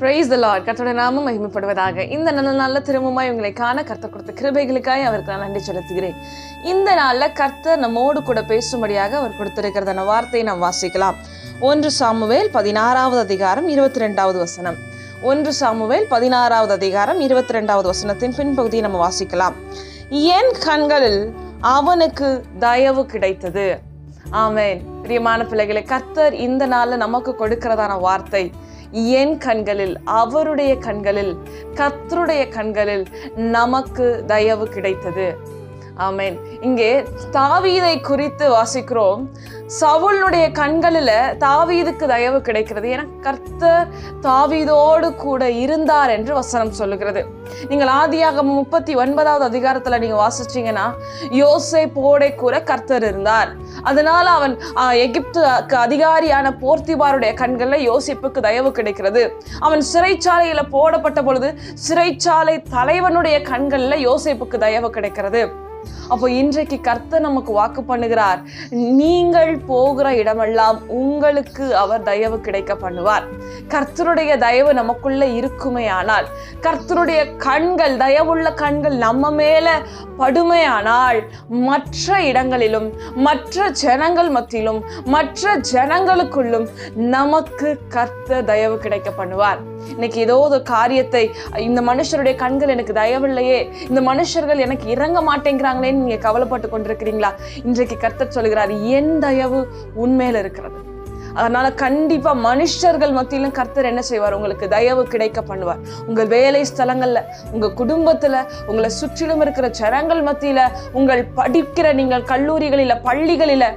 Praise the Lord. கர்த்தருடைய நாமம் மகிமைப்படுவதாக. இந்த நல்ல திரும்பமாய் உங்களை காண கர்த்தர் கொடுத்த கிருபைகளுக்காய் அவருக்கு நான் நன்றி செலுத்துகிறேன். இந்த நாள்ல கர்த்தர் நம்மோடு கூட பேசும்படியாக அவர் கொடுத்திருக்கிறதான வார்த்தையை நாம் வாசிக்கலாம். 1 சாமுவேல் 16வது அதிகாரம் 22வது வசனம். 1 சாமுவேல் 16வது அதிகாரம் 22வது வசனத்தின் பின்பகுதியை நம்ம வாசிக்கலாம். என் கண்களில் அவனுக்கு தயவு கிடைத்தது. ஆமென். பிரியமான பிள்ளைகளை, கர்த்தர் இந்த நாள்ல நமக்கு கொடுக்கிறதான வார்த்தை, என் கண்களில், அவருடைய கண்களில், கர்த்தருடைய கண்களில் நமக்கு தயவு கிடைத்தது. ஆமென். இங்கே தாவீதை குறித்து வாசிக்கிறோம். சவுலுடைய கண்களில தாவீதுக்கு தயவு கிடைக்கிறது. ஏன்னா கர்த்தர் தாவீதோடு கூட இருந்தார் என்று வசனம் சொல்லுகிறது. நீங்கள் ஆதியாகமம் 39வது அதிகாரத்துல நீங்க வாசிச்சீங்கன்னா, யோசேப்போட கூட கர்த்தர் இருந்தார். அதனால அவன் எகிப்துக்கு அதிகாரியான போர்த்திபாருடைய கண்கள்ல யோசேப்புக்கு தயவு கிடைக்கிறது. அவன் சிறைச்சாலையில போடப்பட்ட பொழுது சிறைச்சாலை தலைவனுடைய கண்கள்ல யோசேப்புக்கு தயவு கிடைக்கிறது. அப்போ இன்றைக்கு கர்த்தர் நமக்கு வாக்கு பண்ணுகிறார், நீங்கள் போகிற இடமெல்லாம் உங்களுக்கு அவர் தயவு கிடைக்க பண்ணுவார். கர்த்தருடைய தயவு நமக்குள்ள இருக்குமே ஆனால், கர்த்தருடைய கண்கள், தயவுள்ள கண்கள் நம்ம மேல படுமையானால், மற்ற இடங்களிலும், மற்ற ஜனங்கள் மத்தியிலும், மற்ற ஜனங்களுக்குள்ளும் நமக்கு கர்த்தர் தயவு கிடைக்க பண்ணுவார். இன்னைக்கு ஏதோ ஒரு காரியத்தை, இந்த மனுஷருடைய கண்கள் எனக்கு தயவில்லையே, இந்த மனுஷர்கள் எனக்கு இறங்க மாட்டேங்கிறாங்களேன்னு நீங்க கவலைப்பட்டு கொண்டிருக்கிறீங்களா? இன்றைக்கு கர்த்தர் சொல்கிறார், என் தயவு உண்மையில இருக்கிறது. அதனால கண்டிப்பா மனுஷர்கள் மத்தியிலும் கர்த்தர் என்ன செய்வார்? உங்களுக்கு தயவு கிடைக்க பண்ணுவார். உங்கள் வேலை ஸ்தலங்கள்ல, உங்க குடும்பத்துல, உங்களை சுற்றிலும் இருக்கிற ஜனங்கள் மத்தியில, உங்கள் படிக்கிற நீங்கள் கல்லூரிகளில, பள்ளிகளில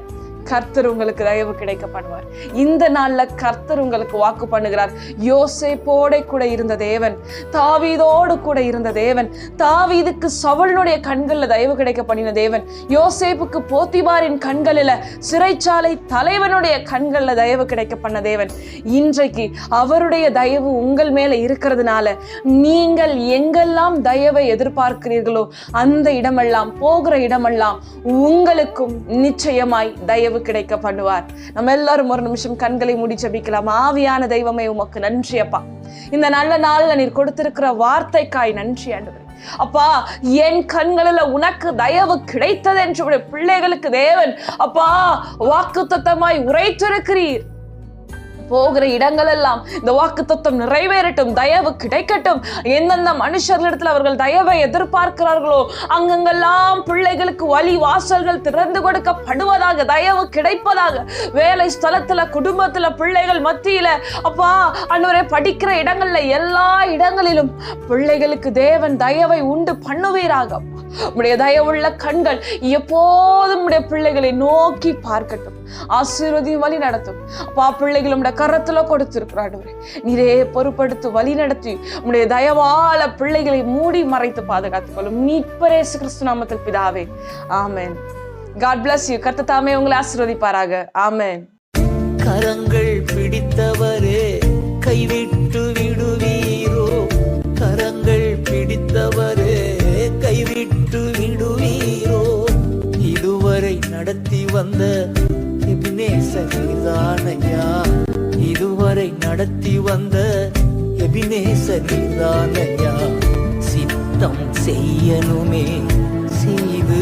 கர்த்தர் உங்களுக்கு தயவு கிடைக்க பண்ணுவார். இந்த நாள்ல கர்த்தர் உங்களுக்கு வாக்கு பண்ணுகிறார், யோசேப்போட கூட இருந்த தேவன், தாவீதோடு கூட இருந்த தேவன், தாவீதுக்கு சவுலுடைய கண்கள்ல தயவு கிடைக்க பண்ணின தேவன், யோசேப்புக்கு போத்திபாரின் கண்களில, சிறைச்சாலை தலைவனுடைய கண்கள்ல தயவு கிடைக்க பண்ண தேவன், இன்றைக்கு அவருடைய தயவு உங்கள் மேல இருக்கிறதுனால நீங்கள் எங்கெல்லாம் தயவை எதிர்பார்க்கிறீர்களோ அந்த இடமெல்லாம், போகிற இடமெல்லாம் உங்களுக்கும் நிச்சயமாய் தயவு கிடைக்க பண்ணுவார். நம்ம எல்லாரும் ஒரு நிமிஷம் கண்களை மூடி ஜெபிக்கலாம். ஆவியான தெய்வமே, உமக்கு நன்றி அப்பா. இந்த நல்ல நாள்ல நீர் கொடுத்திருக்கிற வார்த்தைக்காய் நன்றி ஆண்டவரே. அப்பா, என் கண்களில் உனக்கு தயவு கிடைத்தது என்று பிள்ளைகளுக்கு தேவன் அப்பா வாக்குத்தத்தமாய் உரைத்திருக்கிறீர். போகிற இடங்கள் எல்லாம் இந்த வாக்குத்தத்தம் நிறைவேறட்டும், தயவு கிடைக்கட்டும். எந்தெந்த மனுஷர்களிடத்தில் அவர்கள் தயவை எதிர்பார்க்கிறார்களோ அங்கெங்கெல்லாம் பிள்ளைகளுக்கு வழி வாசல்கள் திறந்து கொடுக்கப்படுவதாக, தயவு கிடைப்பதாக. வேலை ஸ்தலத்துல, குடும்பத்துல, பிள்ளைகள் மத்தியில, அப்பா அன்றுவரை படிக்கிற இடங்கள்ல, எல்லா இடங்களிலும் பிள்ளைகளுக்கு தேவன் தயவை உண்டு பண்ணுவீராக. உம்முடைய தயவுள்ள கண்கள் எப்போதும் உடைய பிள்ளைகளை நோக்கி பார்க்கட்டும், ஆசீர்வதியும் வழி நடத்தும். அப்பா, பிள்ளைகள் உடைய கரத்துல கொடுத்திருக்கிறார், நீரே பொறுப்படுத்தி வழி நடத்தி உடைய தயவால பிள்ளைகளை மூடி மறைத்து பாதுகாத்துக் கொள்ளும். மீட்பர் இயேசு கிறிஸ்து நாமத்தில் பிதாவே, ஆமென். God bless you. கர்த்தர் தாமே உங்களை ஆசீர்வதிப்பாராக. ஆமென். கரங்கள் பிடித்தவரே கைவிட்டு விடுவீரோ, கரங்கள் பிடித்தவரே கைவிட்டு விடுவீரோ, இதுவரை நடத்தி வந்த எபினேசர் நீர்தானையா, இதுவரை நடத்தி வந்த எபினேசர் நீர்தானையா, சித்தம் செய்யணுமே செய்து